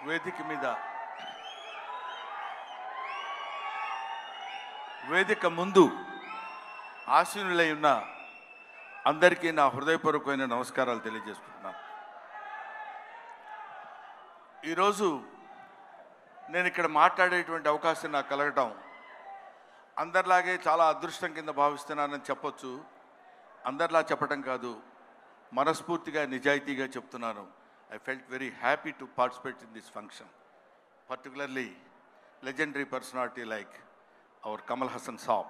వేదిక ముందు ఆశీనులై ఉన్న అందరికీ నా హృదయపూర్వకమైన నమస్కారాలు తెలియజేసుకుంటున్నాను. ఈరోజు నేను ఇక్కడ మాట్లాడేటువంటి అవకాశం నాకు కలగటం అందరిలాగే చాలా అదృష్టం కింద భావిస్తున్నానని చెప్పొచ్చు. అందరిలా చెప్పటం కాదు, మనస్ఫూర్తిగా నిజాయితీగా చెప్తున్నాను. I felt very happy to participate in this function, particularly legendary personality like our Kamal Haasan Saab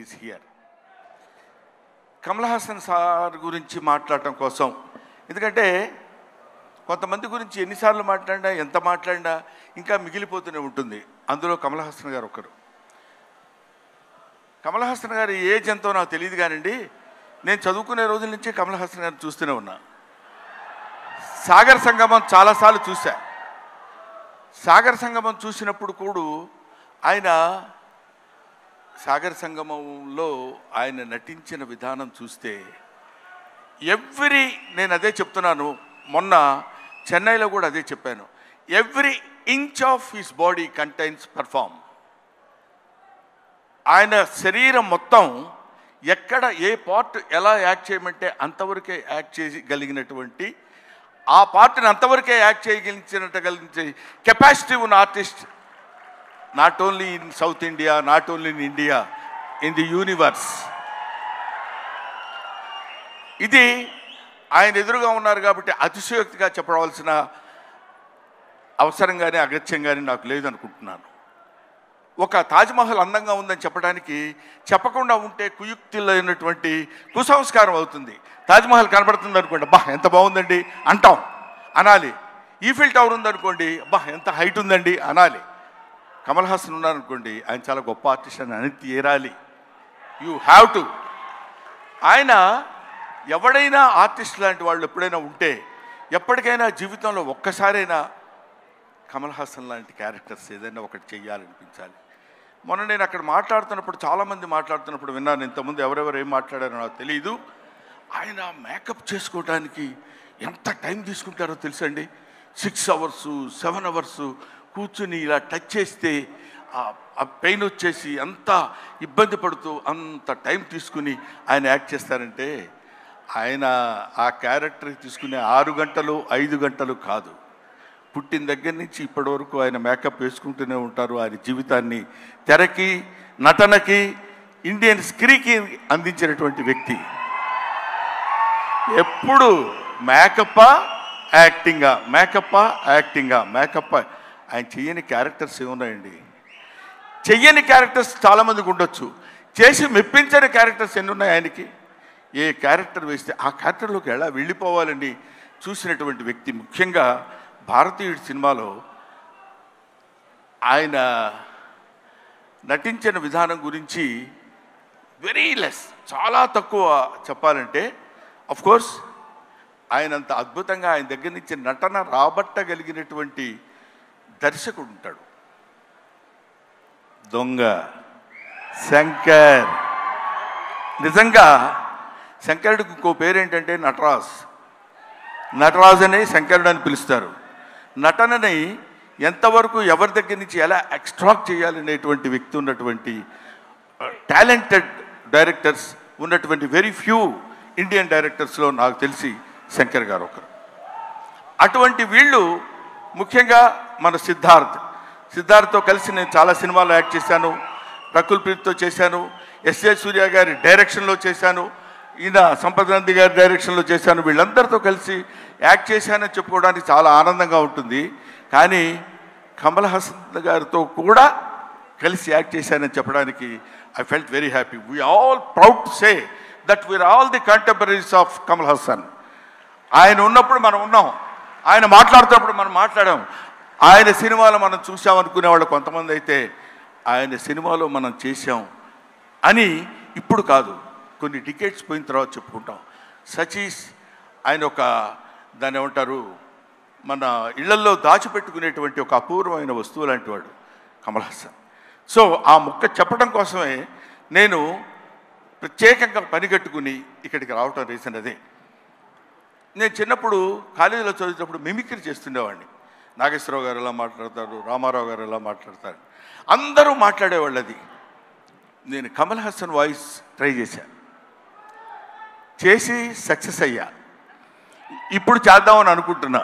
is here. Kamal Haasan sir గురించి మాట్లాడటం కోసం, ఎందుకంటే కొంతమంది గురించి ఎన్నిసార్లు మాట్లాడినా ఎంత మాట్లాడినా ఇంకా మిగిలిపోతూనే ఉంటుంది. అందులో కమల్ హాసన్ గారు ఒకరు. కమల్ హాసన్ గారి ఏజ్ ఎంతో నాకు తెలియదు కానండి, నేను చదువుకునే రోజుల నుంచి కమల్ హాసన్ గారిని చూస్తూనే ఉన్నా. సాగర్ సంగమం చాలాసార్లు చూశా. సాగర్ సంగమం చూసినప్పుడు కూడా ఆయన సాగర్ సంగమంలో ఆయన నటించిన విధానం చూస్తే నేను అదే చెప్తున్నాను, మొన్న చెన్నైలో కూడా అదే చెప్పాను, every inch of his body contains perform. ఆయన శరీరం మొత్తం ఎక్కడ ఏ పార్ట్ ఎలా యాక్ట్ చేయమంటే అంతవరకే యాక్ట్ చేయగలిగినటువంటి, ఆ పార్ట్ని అంతవరకే యాక్ట్ చేయగలిగించే కెపాసిటీ ఉన్న artist not only in south India, not only in India, in the universe. ఇది ఆయన ఎదురుగా ఉన్నారు కాబట్టి అతిశయోక్తిగా చెప్పవలసిన అవసరం కానీ అగత్యం కానీ నాకు లేదనుకుంటున్నాను. ఒక తాజ్మహల్ అందంగా ఉందని చెప్పడానికి చెప్పకుండా ఉంటే కుయుక్తులైనటువంటి కుసంస్కారం అవుతుంది. తాజ్మహల్ కనబడుతుంది అనుకోండి, అబ్బా ఎంత బాగుందండి అంటాం, అనాలి. ఈఫిల్ టవర్ ఉందనుకోండి, అబ్బా ఎంత హైట్ ఉందండి అనాలి. కమల్ హాసన్ ఉన్నారనుకోండి, ఆయన చాలా గొప్ప ఆర్టిస్ట్ అని అని తీరాలి. You have to. ఆయన ఎవడైనా ఆర్టిస్ట్ లాంటి వాళ్ళు ఎప్పుడైనా ఉంటే, ఎప్పటికైనా జీవితంలో ఒక్కసారైనా కమల్ హాసన్ లాంటి క్యారెక్టర్స్ ఏదైనా ఒకటి చెయ్యాలనిపించాలి. మొన్న నేను అక్కడ మాట్లాడుతున్నప్పుడు, చాలామంది మాట్లాడుతున్నప్పుడు విన్నాను. ఇంతకుముందు ఎవరెవరు ఏం మాట్లాడారో నాకు తెలియదు. ఆయన మేకప్ చేసుకోవడానికి ఎంత టైం తీసుకుంటారో తెలుసండి. 6 hours 7 hours కూర్చుని ఇలా టచ్ చేస్తే ఆ పెయిన్ వచ్చేసి అంత ఇబ్బంది పడుతూ అంత టైం తీసుకుని ఆయన యాక్ట్ చేస్తారంటే, ఆయన ఆ క్యారెక్టర్కి తీసుకునే 6 గంటలు 5 గంటలు కాదు, పుట్టిన దగ్గర నుంచి ఇప్పటి వరకు ఆయన మేకప్ వేసుకుంటూనే ఉంటారు. ఆయన జీవితాన్ని తెరకి, నటనకి, ఇండియన్ స్క్రీన్కి అందించినటువంటి వ్యక్తి. ఎప్పుడు మేకప్పా యాక్టింగా, మేకప్పా యాక్టింగా, మేకప్పా. ఆయన చెయ్యని క్యారెక్టర్స్ ఏమున్నాయండి? చెయ్యని క్యారెక్టర్స్ చాలామందికి ఉండొచ్చు, చేసి మెప్పించని క్యారెక్టర్స్ ఎన్ని ఉన్నాయి ఆయనకి. ఏ క్యారెక్టర్ వేస్తే ఆ క్యారెక్టర్లోకి ఎలా వెళ్ళిపోవాలని చూసినటువంటి వ్యక్తి. ముఖ్యంగా భారతీయుడి సినిమాలో ఆయన నటించిన విధానం గురించి వెరీ లెస్, చాలా తక్కువ చెప్పాలంటే. అఫ్కోర్స్ ఆయన అంత అద్భుతంగా ఆయన దగ్గర నుంచి నటన రాబట్టగలిగినటువంటి దర్శకుడు ఉంటాడు. దొంగ శంకర్. నిజంగా శంకరుడికి ఇంకో పేరేంటంటే నటరాజ్. నటరాజ్ అని శంకరుడు అని పిలుస్తారు. నటనని ఎంతవరకు ఎవరి దగ్గర నుంచి ఎలా ఎక్స్ట్రాక్ట్ చేయాలనేటువంటి వ్యక్తి ఉన్నటువంటి టాలెంటెడ్ డైరెక్టర్స్ ఉన్నటువంటి వెరీ ఫ్యూ ఇండియన్ డైరెక్టర్స్లో నాకు తెలిసి శంకర్ గారు ఒకరు. అటువంటి వీళ్ళు ముఖ్యంగా మన సిద్ధార్థ్తో కలిసి నేను చాలా సినిమాల్లో యాక్ట్ చేశాను. రకుల్ ప్రీత్తో చేశాను, ఎస్ఏ సూర్య గారి డైరెక్షన్లో చేశాను, ఈయన సంపత్ నంది గారి డైరెక్షన్లో చేశాను. వీళ్ళందరితో కలిసి యాక్ట్ చేశానని చెప్పుకోవడానికి చాలా ఆనందంగా ఉంటుంది. కానీ కమల్ హాసన్ గారితో కూడా కలిసి యాక్ట్ చేశానని చెప్పడానికి I felt very happy. We all proud to say that we are all the contemporaries of Kamal Haasan. ఆయన ఉన్నప్పుడు మనం ఉన్నాం, ఆయన మాట్లాడుతున్నప్పుడు మనం మాట్లాడాం. ఆయన సినిమాలో మనం చూసామనుకునేవాళ్ళు కొంతమంది అయితే ఆయన సినిమాలో మనం చేశాం అని ఇప్పుడు కాదు, కొన్ని డికేట్స్ పోయిన తర్వాత చెప్పుకుంటాం. సచీస్ ఆయన ఒక దాన్ని ఏమంటారు, మన ఇళ్లల్లో దాచిపెట్టుకునేటువంటి ఒక అపూర్వమైన వస్తువు లాంటి వాడు కమల్ హాసన్. సో ఆ ముక్క చెప్పడం కోసమే నేను ప్రత్యేకంగా పనిగట్టుకుని ఇక్కడికి రావటం రీజన్ అదే. నేను చిన్నప్పుడు కాలేజీలో చదివేటప్పుడు మిమిక్రీ చేస్తుండేవాడిని. నాగేశ్వరరావు గారు ఎలా మాట్లాడతారు, రామారావు గారు ఎలా మాట్లాడతారు, అందరూ మాట్లాడేవాళ్ళు. అది నేను కమల్ హాసన్ వాయిస్ ట్రై చేసి సక్సెస్ అయ్యా. ఇప్పుడు చేద్దామని అనుకుంటున్నా.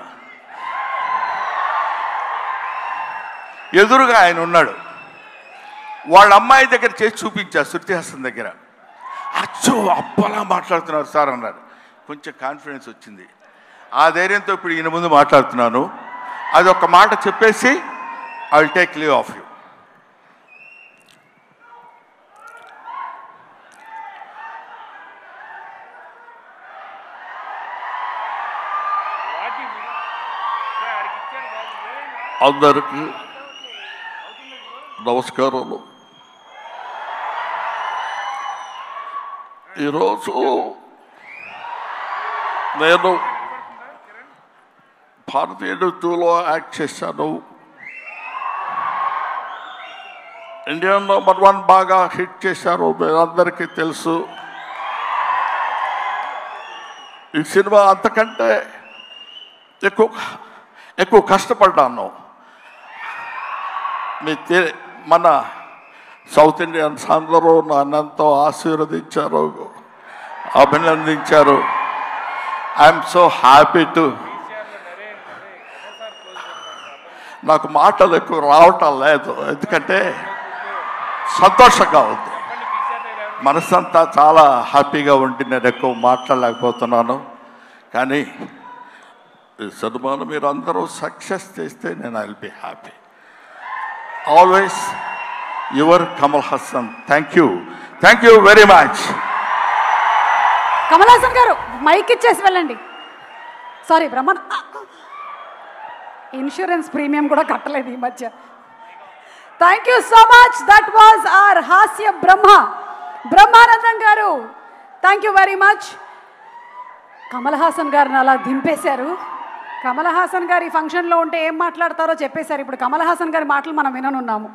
ఎదురుగా ఆయన ఉన్నాడు, వాళ్ళ అమ్మాయి దగ్గర చేసి చూపించా, శృతి హాసన్ దగ్గర. అచ్చో అప్పలా మాట్లాడుతున్నారు సార్ అన్నారు. కొంచెం కాన్ఫిడెన్స్ వచ్చింది. ఆ ధైర్యంతో ఇప్పుడు ఈయన ముందు మాట్లాడుతున్నాను. అది ఒక మాట చెప్పేసి I will take leave of you. అందరికీ నమస్కారాలు. ఈరోజు నేను భారతీయ నృత్యంలో యాక్ట్ చేశాను. ఇండియా నంబర్ 1 బాగా హిట్ చేశారు, మీరందరికీ తెలుసు. ఈ సినిమా అంతకంటే ఎక్కువ కష్టపడ్డాను. మన సౌత్ ఇండియన్స్ అందరూ నన్నంతో ఆశీర్వదించారు, అభినందించారు. I'm so happy to. నాకు మాటలు ఎక్కువ రావటం లేదు, ఎందుకంటే సంతోషంగా ఉంది. మనసంతా చాలా హ్యాపీగా ఉండి నేను ఎక్కువ మాట్లాడలేకపోతున్నాను. కానీ ఈ సినిమాను మీరు అందరూ సక్సెస్ చేస్తే నేను I will be happy. Always your Kamal Haasan. Thank you very much. Kamal Haasan గారు మైక్ ఇచ్చేసి వెళ్ళండి. సారీ బ్రహ్మన్, ఇన్సూరెన్స్ ప్రీమియం కూడా కట్టలేదు ఈ మధ్య. Thank you so much. That was our హాస్య బ్రహ్మానందం గారు. Thank you very much. Kamal Haasan గారిని అలా దింపేశారు. కమల్ హాసన్ గారు ఈ ఫంక్షన్లో ఉంటే ఏం మాట్లాడతారో చెప్పేశారు. ఇప్పుడు కమల్ హాసన్ గారి మాటలు మనం విననున్నాము.